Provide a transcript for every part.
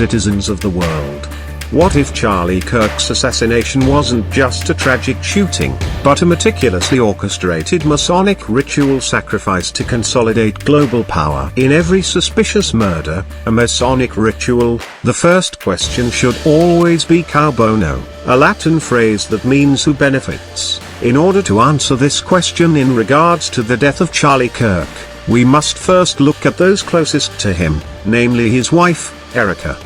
citizens of the world. What if Charlie Kirk's assassination wasn't just a tragic shooting, but a meticulously orchestrated Masonic ritual sacrifice to consolidate global power? In every suspicious murder, a Masonic ritual, the first question should always be cui bono, a Latin phrase that means who benefits. In order to answer this question in regards to the death of Charlie Kirk, we must first look at those closest to him, namely his wife, Erica.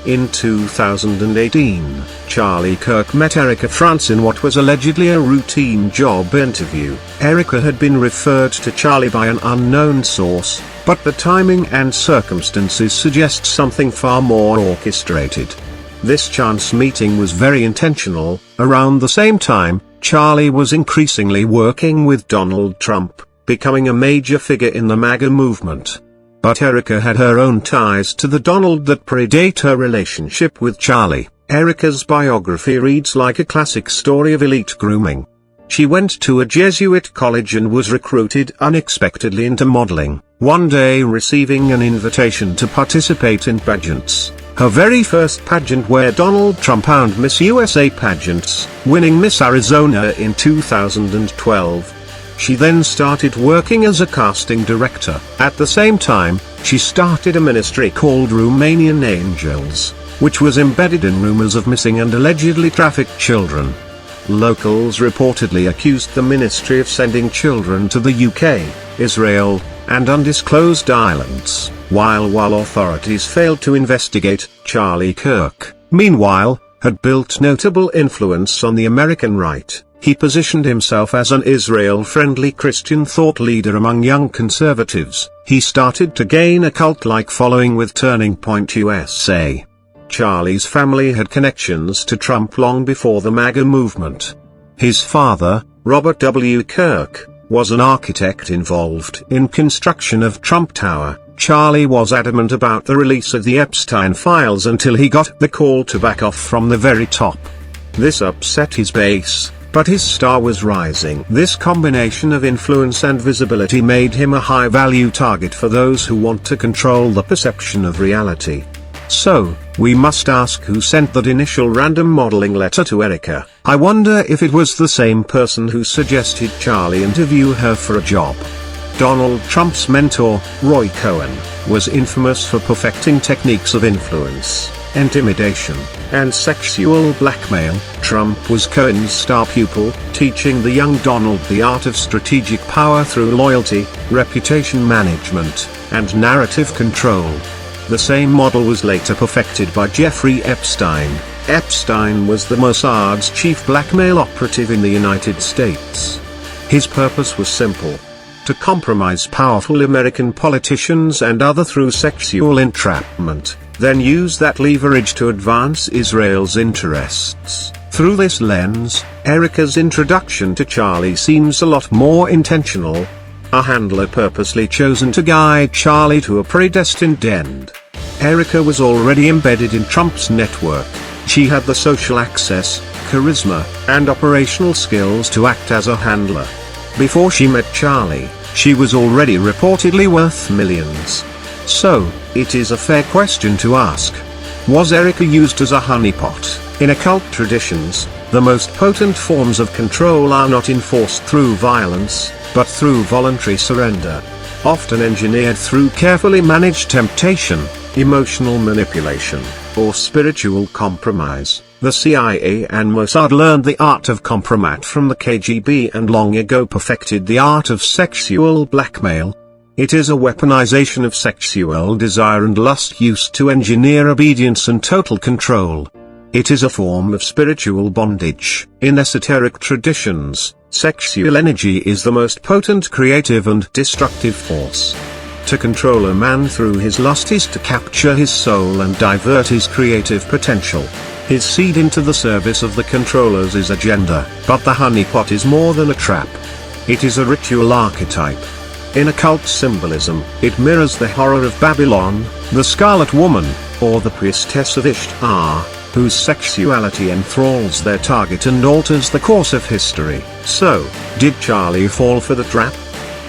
In 2018, Charlie Kirk met Erica France in what was allegedly a routine job interview. Erica had been referred to Charlie by an unknown source, but the timing and circumstances suggest something far more orchestrated. This chance meeting was very intentional. Around the same time, Charlie was increasingly working with Donald Trump, becoming a major figure in the MAGA movement. But Erica had her own ties to the Donald that predate her relationship with Charlie. Erica's biography reads like a classic story of elite grooming. She went to a Jesuit college and was recruited unexpectedly into modeling, one day receiving an invitation to participate in pageants. Her very first pageant where Donald Trump owned Miss USA pageants, winning Miss Arizona in 2012. She then started working as a casting director. At the same time, she started a ministry called Romanian Angels, which was embedded in rumors of missing and allegedly trafficked children. Locals reportedly accused the ministry of sending children to the UK, Israel, and undisclosed islands, while authorities failed to investigate. Charlie Kirk, meanwhile, had built notable influence on the American right. He positioned himself as an Israel-friendly Christian thought leader among young conservatives. He started to gain a cult-like following with Turning Point USA. Charlie's family had connections to Trump long before the MAGA movement. His father, Robert W. Kirk, was an architect involved in construction of Trump Tower. Charlie was adamant about the release of the Epstein files until he got the call to back off from the very top. This upset his base, but his star was rising. This combination of influence and visibility made him a high-value target for those who want to control the perception of reality. So, we must ask who sent that initial random modeling letter to Erica. I wonder if it was the same person who suggested Charlie interview her for a job. Donald Trump's mentor, Roy Cohn, was infamous for perfecting techniques of influence, intimidation, and sexual blackmail. Trump was Cohen's star pupil, teaching the young Donald the art of strategic power through loyalty, reputation management, and narrative control. The same model was later perfected by Jeffrey Epstein. Epstein was the Mossad's chief blackmail operative in the United States. His purpose was simple: to compromise powerful American politicians and others through sexual entrapment, then use that leverage to advance Israel's interests. Through this lens, Erica's introduction to Charlie seems a lot more intentional. A handler purposely chosen to guide Charlie to a predestined end. Erica was already embedded in Trump's network. She had the social access, charisma, and operational skills to act as a handler. Before she met Charlie, she was already reportedly worth millions. So, it is a fair question to ask: was Erica used as a honeypot? In occult traditions, the most potent forms of control are not enforced through violence, but through voluntary surrender. Often engineered through carefully managed temptation, emotional manipulation, or spiritual compromise. The CIA and Mossad learned the art of compromat from the KGB and long ago perfected the art of sexual blackmail. It is a weaponization of sexual desire and lust used to engineer obedience and total control. It is a form of spiritual bondage. In esoteric traditions, sexual energy is the most potent creative and destructive force. To control a man through his lust is to capture his soul and divert his creative potential. His seed into the service of the controller's agenda. But the honeypot is more than a trap. It is a ritual archetype. In occult symbolism, it mirrors the horror of Babylon, the Scarlet Woman, or the priestess of Ishtar, whose sexuality enthralls their target and alters the course of history. So, did Charlie fall for the trap?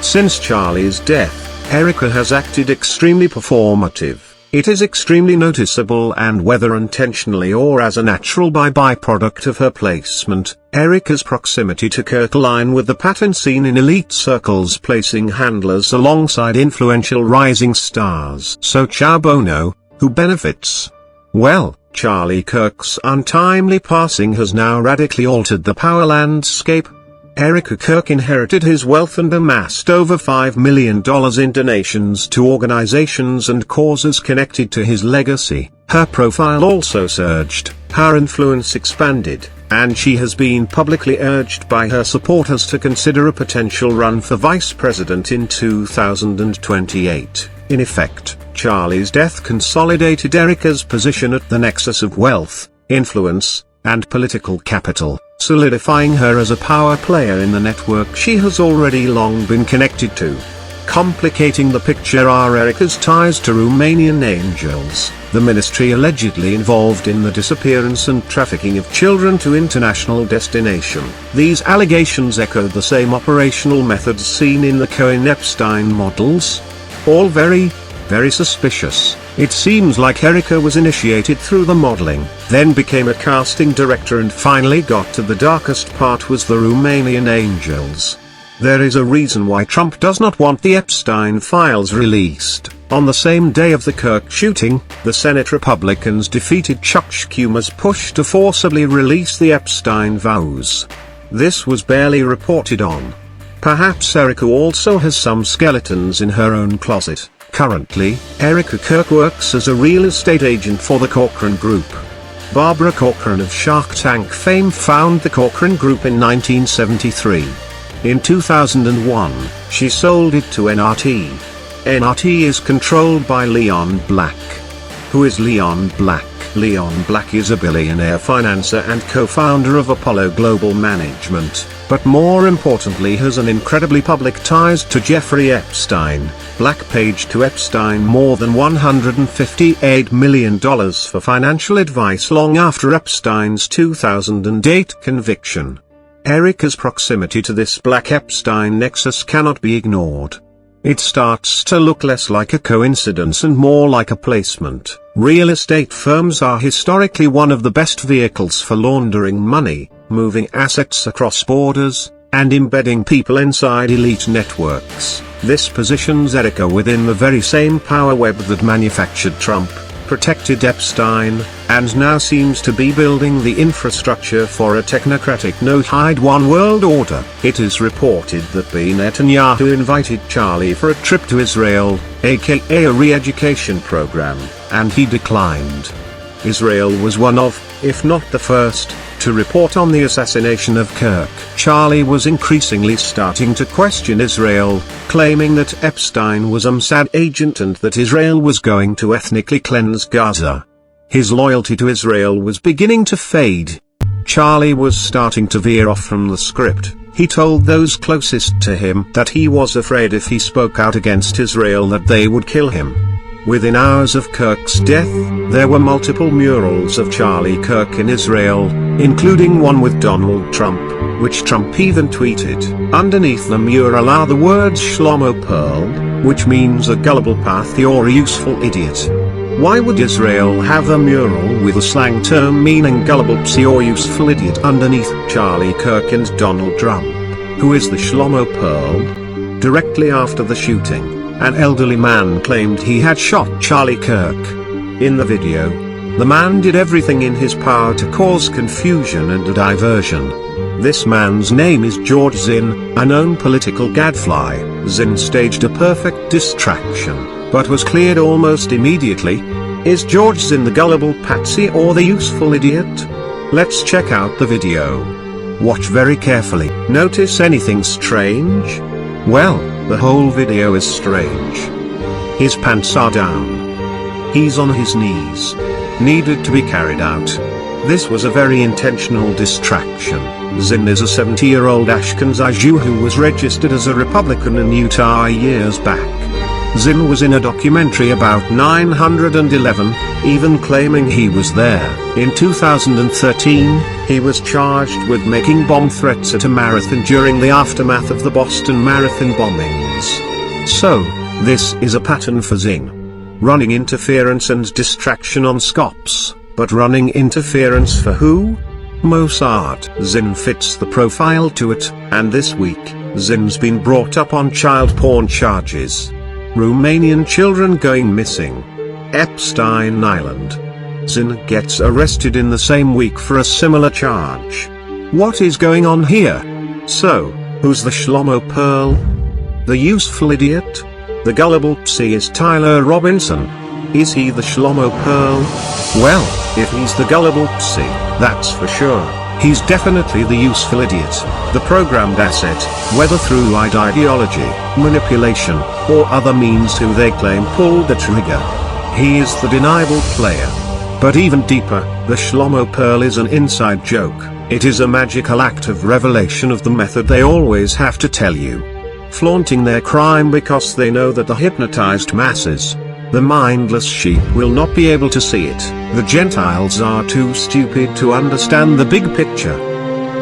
Since Charlie's death, Erica has acted extremely performative. It is extremely noticeable, and whether intentionally or as a natural byproduct of her placement, Erica's proximity to Kirk align with the pattern seen in elite circles placing handlers alongside influential rising stars. So ciao bono, who benefits? Well, Charlie Kirk's untimely passing has now radically altered the power landscape. Erica Kirk inherited his wealth and amassed over $5 million in donations to organizations and causes connected to his legacy. Her profile also surged, her influence expanded, and she has been publicly urged by her supporters to consider a potential run for vice president in 2028. In effect, Charlie's death consolidated Erica's position at the nexus of wealth, influence, and political capital, solidifying her as a power player in the network she has already long been connected to. Complicating the picture are Erica's ties to Romanian angels, the ministry allegedly involved in the disappearance and trafficking of children to international destination. These allegations echo the same operational methods seen in the Cohen-Epstein models. All very suspicious. It seems like Erica was initiated through the modeling, then became a casting director, and finally got to the darkest part was the Romanian angels. There is a reason why Trump does not want the Epstein files released. On the same day of the Kirk shooting, the Senate Republicans defeated Chuck Schumer's push to forcibly release the Epstein files. This was barely reported on. Perhaps Erica also has some skeletons in her own closet. Currently, Erica Kirk works as a real estate agent for the Corcoran Group. Barbara Corcoran of Shark Tank fame founded the Corcoran Group in 1973. In 2001, she sold it to NRT. NRT is controlled by Leon Black. Who is Leon Black? Leon Black is a billionaire financier and co-founder of Apollo Global Management, but more importantly has an incredibly public ties to Jeffrey Epstein. Black paid to Epstein more than $158 million for financial advice long after Epstein's 2008 conviction. Erica's proximity to this Black-Epstein nexus cannot be ignored. It starts to look less like a coincidence and more like a placement. Real estate firms are historically one of the best vehicles for laundering money, moving assets across borders, and embedding people inside elite networks. This positions Erica within the very same power web that manufactured Trump, protected Epstein, and now seems to be building the infrastructure for a technocratic no-hide one world order. It is reported that Netanyahu invited Charlie for a trip to Israel, aka a re-education program, and he declined. Israel was one of, if not the first, to report on the assassination of Kirk. Charlie was increasingly starting to question Israel, claiming that Epstein was a Mossad agent and that Israel was going to ethnically cleanse Gaza. His loyalty to Israel was beginning to fade. Charlie was starting to veer off from the script. He told those closest to him that he was afraid if he spoke out against Israel that they would kill him. Within hours of Kirk's death, there were multiple murals of Charlie Kirk in Israel, including one with Donald Trump, which Trump even tweeted. Underneath the mural are the words Shlomo Pearl, which means a gullible pathy or a useful idiot. Why would Israel have a mural with a slang term meaning gullible psy or useful idiot underneath Charlie Kirk and Donald Trump? Who is the Shlomo Pearl? Directly after the shooting, an elderly man claimed he had shot Charlie Kirk. In the video, the man did everything in his power to cause confusion and a diversion. This man's name is George Zinn, a known political gadfly. Zinn staged a perfect distraction, but was cleared almost immediately. Is George Zinn the gullible patsy or the useful idiot? Let's check out the video. Watch very carefully. Notice anything strange? Well, the whole video is strange. His pants are down. He's on his knees. Needed to be carried out. This was a very intentional distraction. Zinn is a 70-year-old Ashkenazi Jew who was registered as a Republican in Utah years back. Zinn was in a documentary about 9/11, even claiming he was there. In 2013, he was charged with making bomb threats at a marathon during the aftermath of the Boston Marathon bombings. So, this is a pattern for Zinn. running interference and distraction on SCOPS, but running interference for who? Mossad. Zin fits the profile to it, and this week, Zin's been brought up on child porn charges. Romanian children going missing. Epstein Island. Zin gets arrested in the same week for a similar charge. What is going on here? So, who's the Shlomo Pearl? The useful idiot? The gullible psee is Tyler Robinson. Is he the Shlomo Pearl? Well, if he's the gullible psee, that's for sure. He's definitely the useful idiot, the programmed asset, whether through ideology, manipulation, or other means who they claim pulled the trigger. He is the deniable player. But even deeper, the Shlomo Pearl is an inside joke. It is a magical act of revelation of the method they always have to tell you. Flaunting their crime because they know that the hypnotized masses, the mindless sheep, will not be able to see it. The Gentiles are too stupid to understand the big picture.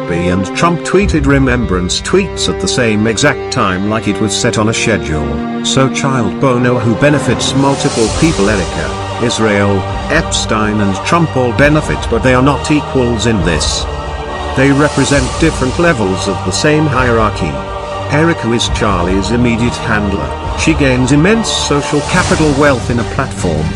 B and Trump tweeted remembrance tweets at the same exact time like it was set on a schedule. So child Bono, who benefits multiple people, Erica, Israel, Epstein and Trump all benefit, but they are not equals in this. They represent different levels of the same hierarchy. Erica is Charlie's immediate handler. She gains immense social capital wealth in a platform.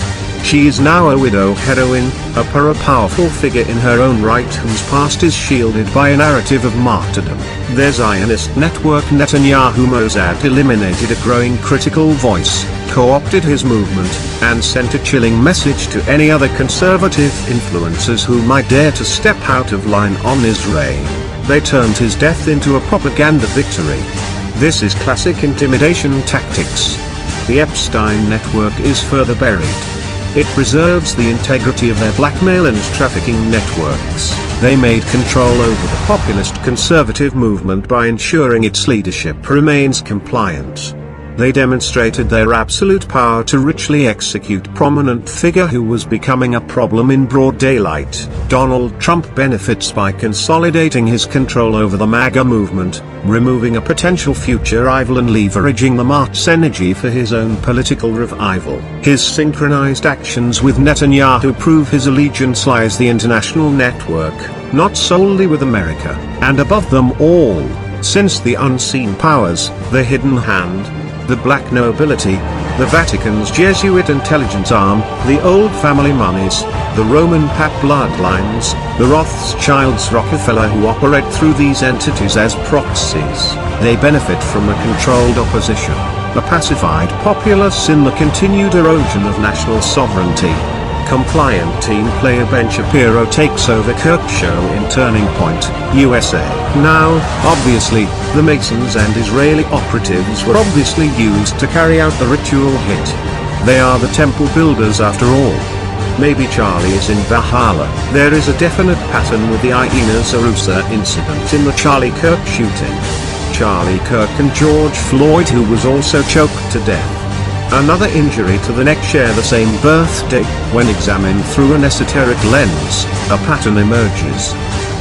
She is now a widow heroine, a powerful figure in her own right whose past is shielded by a narrative of martyrdom. Their Zionist network Netanyahu Mossad eliminated a growing critical voice, co-opted his movement, and sent a chilling message to any other conservative influencers who might dare to step out of line on Israel. They turned his death into a propaganda victory. This is classic intimidation tactics. The Epstein network is further buried. It preserves the integrity of their blackmail and trafficking networks. They made control over the populist conservative movement by ensuring its leadership remains compliant. They demonstrated their absolute power to richly execute prominent figure who was becoming a problem in broad daylight. Donald Trump benefits by consolidating his control over the MAGA movement, removing a potential future rival and leveraging the mart's energy for his own political revival. His synchronized actions with Netanyahu prove his allegiance lies the international network, not solely with America, and above them all, since the unseen powers, the hidden hand, the black nobility, the Vatican's Jesuit intelligence arm, the old family monies, the Roman Pap bloodlines, the Rothschilds, Rockefeller, who operate through these entities as proxies. They benefit from a controlled opposition, a pacified populace in the continued erosion of national sovereignty. Compliant team player Ben Shapiro takes over Kirk show in Turning Point, USA. Now, obviously, the Masons and Israeli operatives were obviously used to carry out the ritual hit. They are the temple builders after all. Maybe Charlie is in Valhalla. There is a definite pattern with the Aina Zarusa incident in the Charlie Kirk shooting. Charlie Kirk and George Floyd, who was also choked to death. Another injury to the neck share the same birthday. When examined through an esoteric lens, a pattern emerges.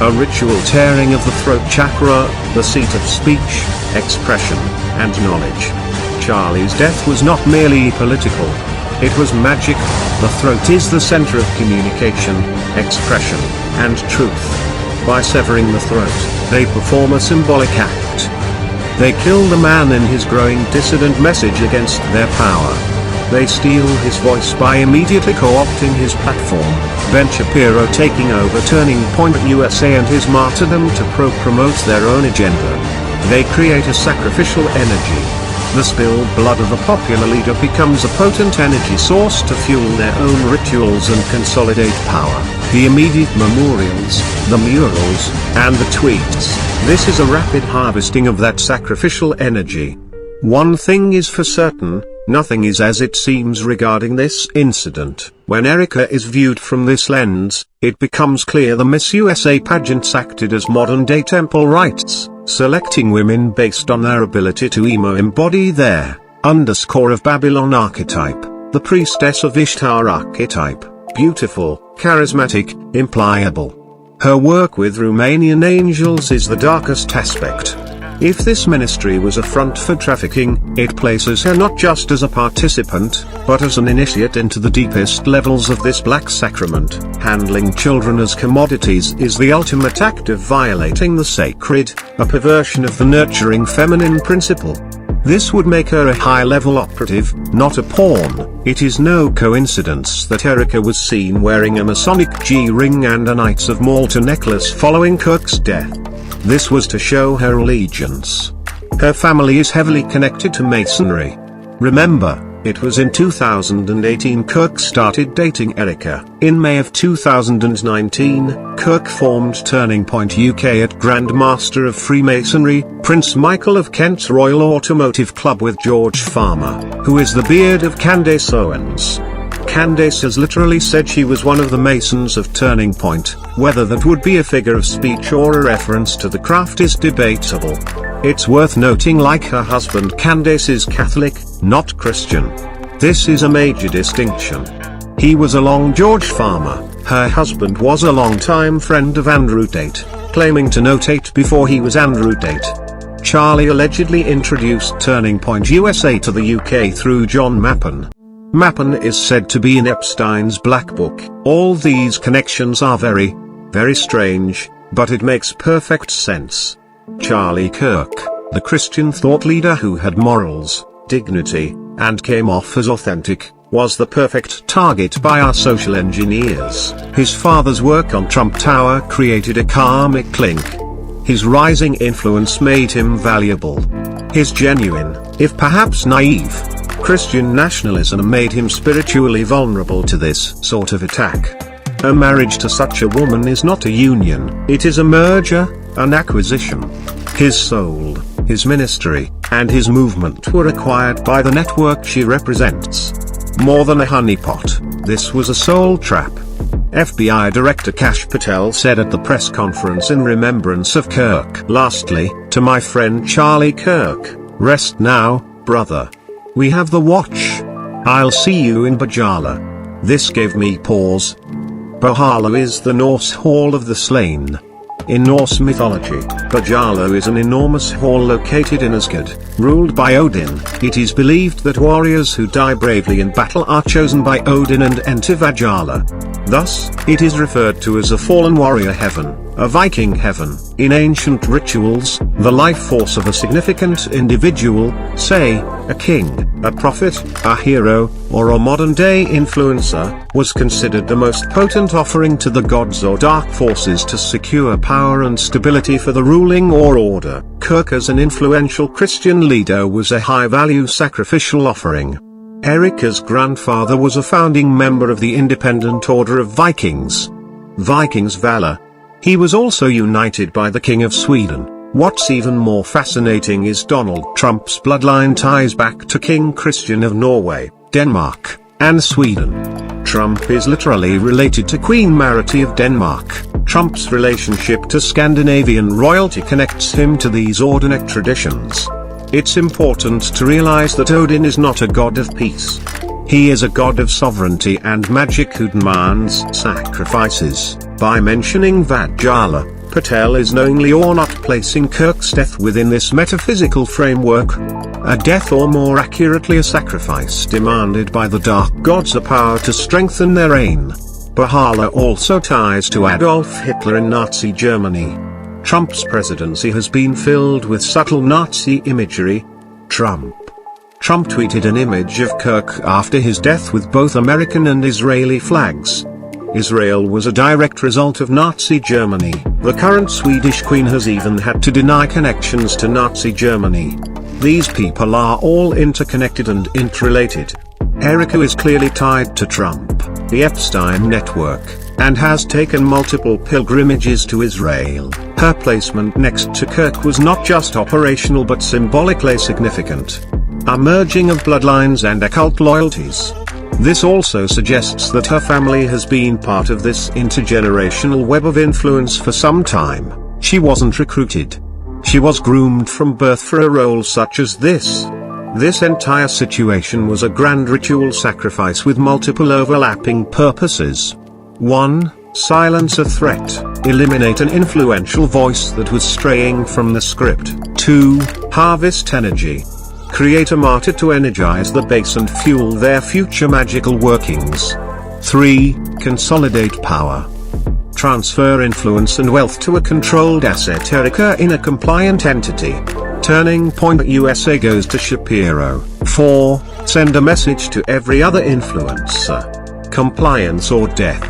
A ritual tearing of the throat chakra, the seat of speech, expression, and knowledge. Charlie's death was not merely political. It was magic. The throat is the center of communication, expression, and truth. By severing the throat, they perform a symbolic act. They kill the man in his growing dissident message against their power. They steal his voice by immediately co-opting his platform. Ben Shapiro taking over Turning Point USA and his martyrdom to promote their own agenda. They create a sacrificial energy. The spilled blood of a popular leader becomes a potent energy source to fuel their own rituals and consolidate power. The immediate memorials, the murals, and the tweets. This is a rapid harvesting of that sacrificial energy. One thing is for certain, nothing is as it seems regarding this incident. When Erica is viewed from this lens, it becomes clear the Miss USA pageants acted as modern-day temple rites, selecting women based on their ability to embody their _ of Babylon archetype, the priestess of Ishtar archetype, beautiful, charismatic, impliable. Her work with Romanian angels is the darkest aspect. If this ministry was a front for trafficking, it places her not just as a participant, but as an initiate into the deepest levels of this black sacrament. Handling children as commodities is the ultimate act of violating the sacred, a perversion of the nurturing feminine principle. This would make her a high-level operative, not a pawn. It is no coincidence that Erica was seen wearing a Masonic G-ring and a Knights of Malta necklace following Kirk's death. This was to show her allegiance. Her family is heavily connected to Masonry. Remember, it was in 2018 Kirk started dating Erica. In May of 2019, Kirk formed Turning Point UK at Grand Master of Freemasonry, Prince Michael of Kent's Royal Automotive Club with George Farmer, who is the beard of Candace Owens. Candace has literally said she was one of the Masons of Turning Point. Whether that would be a figure of speech or a reference to the craft is debatable. It's worth noting, like her husband, Candace is Catholic, not Christian. This is a major distinction. He was along George Farmer. Her husband was a long-time friend of Andrew Tate, claiming to know Tate before he was Andrew Tate. Charlie allegedly introduced Turning Point USA to the UK through John Mappin. Mappin is said to be in Epstein's Black Book. All these connections are very, very strange, but it makes perfect sense. Charlie Kirk, the Christian thought leader who had morals, dignity, and came off as authentic, was the perfect target by our social engineers. His father's work on Trump Tower created a karmic link. His rising influence made him valuable. His genuine, if perhaps naive, Christian nationalism made him spiritually vulnerable to this sort of attack. A marriage to such a woman is not a union, it is a merger, an acquisition. His soul, his ministry, and his movement were acquired by the network she represents. More than a honeypot, this was a soul trap. FBI Director Kash Patel said at the press conference in remembrance of Kirk. Lastly, to my friend Charlie Kirk, rest now, brother. We have the watch. I'll see you in Bajala. This gave me pause. Bajala is the Norse Hall of the Slain. In Norse mythology, Bajala is an enormous hall located in Asgard, ruled by Odin. It is believed that warriors who die bravely in battle are chosen by Odin and enter Valhalla. Thus, it is referred to as a fallen warrior heaven, a Viking heaven. In ancient rituals, the life force of a significant individual, say, a king, a prophet, a hero, or a modern-day influencer, was considered the most potent offering to the gods or dark forces to secure power and stability for the ruling or order. Kirk as an influential Christian leader was a high-value sacrificial offering. Erica's grandfather was a founding member of the Independent Order of Vikings. Vikings valor. He was also united by the King of Sweden. What's even more fascinating is Donald Trump's bloodline ties back to King Christian of Norway, Denmark, and Sweden. Trump is literally related to Queen Marity of Denmark. Trump's relationship to Scandinavian royalty connects him to these ordinate traditions. It's important to realize that Odin is not a god of peace. He is a god of sovereignty and magic who demands sacrifices. By mentioning Valhalla, Patel is knowingly or not placing Kirk's death within this metaphysical framework. A death, or more accurately a sacrifice, demanded by the dark gods a power to strengthen their reign. Valhalla also ties to Adolf Hitler in Nazi Germany. Trump's presidency has been filled with subtle Nazi imagery. Trump tweeted an image of Kirk after his death with both American and Israeli flags. Israel was a direct result of Nazi Germany. The current Swedish queen has even had to deny connections to Nazi Germany. These people are all interconnected and interrelated. Erica is clearly tied to Trump, the Epstein network, and has taken multiple pilgrimages to Israel. Her placement next to Kirk was not just operational but symbolically significant. A merging of bloodlines and occult loyalties. This also suggests that her family has been part of this intergenerational web of influence for some time. She wasn't recruited. She was groomed from birth for a role such as this. This entire situation was a grand ritual sacrifice with multiple overlapping purposes. 1. Silence a threat, eliminate an influential voice that was straying from the script. 2. Harvest energy. Create a market to energize the base and fuel their future magical workings. 3. Consolidate power. Transfer influence and wealth to a controlled asset Erica in a compliant entity. Turning point USA goes to Shapiro. 4. Send a message to every other influencer. Compliance or death.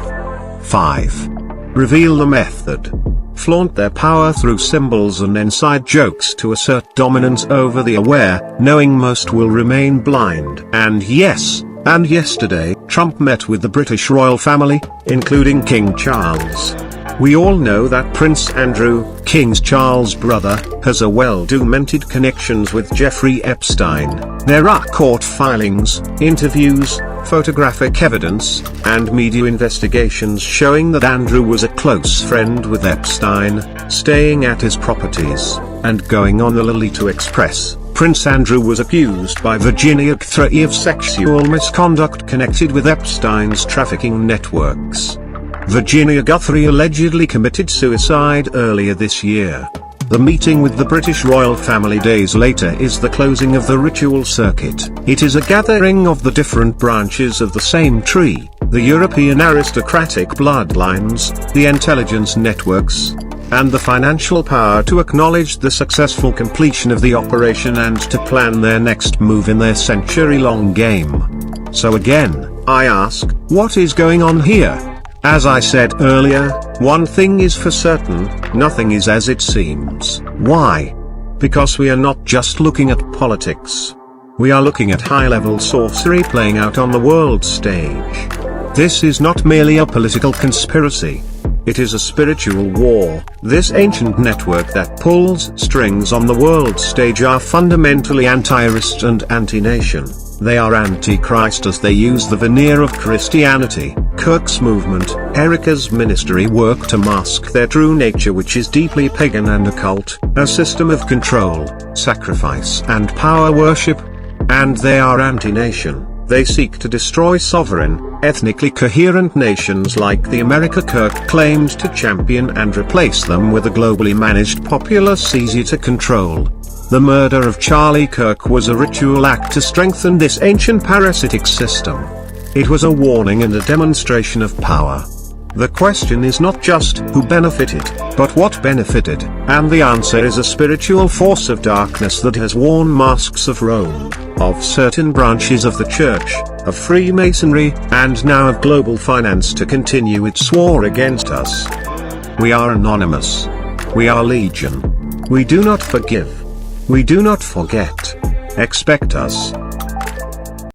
5. Reveal the method. Flaunt their power through symbols and inside jokes to assert dominance over the aware, knowing most will remain blind. And yes, and yesterday, Trump met with the British royal family, including King Charles. We all know that Prince Andrew, King Charles' brother, has a well-documented connections with Jeffrey Epstein. There are court filings, interviews, photographic evidence, and media investigations showing that Andrew was a close friend with Epstein, staying at his properties, and going on the Lolita Express. Prince Andrew was accused by Virginia Guthrie of sexual misconduct connected with Epstein's trafficking networks. Virginia Guthrie allegedly committed suicide earlier this year. The meeting with the British royal family days later is the closing of the ritual circuit. It is a gathering of the different branches of the same tree, the European aristocratic bloodlines, the intelligence networks, and the financial power to acknowledge the successful completion of the operation and to plan their next move in their century-long game. So again, I ask, what is going on here? As I said earlier, one thing is for certain, nothing is as it seems. Why? Because we are not just looking at politics. We are looking at high-level sorcery playing out on the world stage. This is not merely a political conspiracy. It is a spiritual war. This ancient network that pulls strings on the world stage are fundamentally anti-Christ and anti-nation. They are anti-Christ as they use the veneer of Christianity. Kirk's movement, Erica's ministry work to mask their true nature, which is deeply pagan and occult, a system of control, sacrifice and power worship. And they are anti-nation. They seek to destroy sovereign, ethnically coherent nations like the America Kirk claimed to champion and replace them with a globally managed populace easier to control. The murder of Charlie Kirk was a ritual act to strengthen this ancient parasitic system. It was a warning and a demonstration of power. The question is not just who benefited, but what benefited, and the answer is a spiritual force of darkness that has worn masks of Rome, of certain branches of the Church, of Freemasonry, and now of global finance to continue its war against us. We are anonymous. We are legion. We do not forgive. We do not forget. Expect us.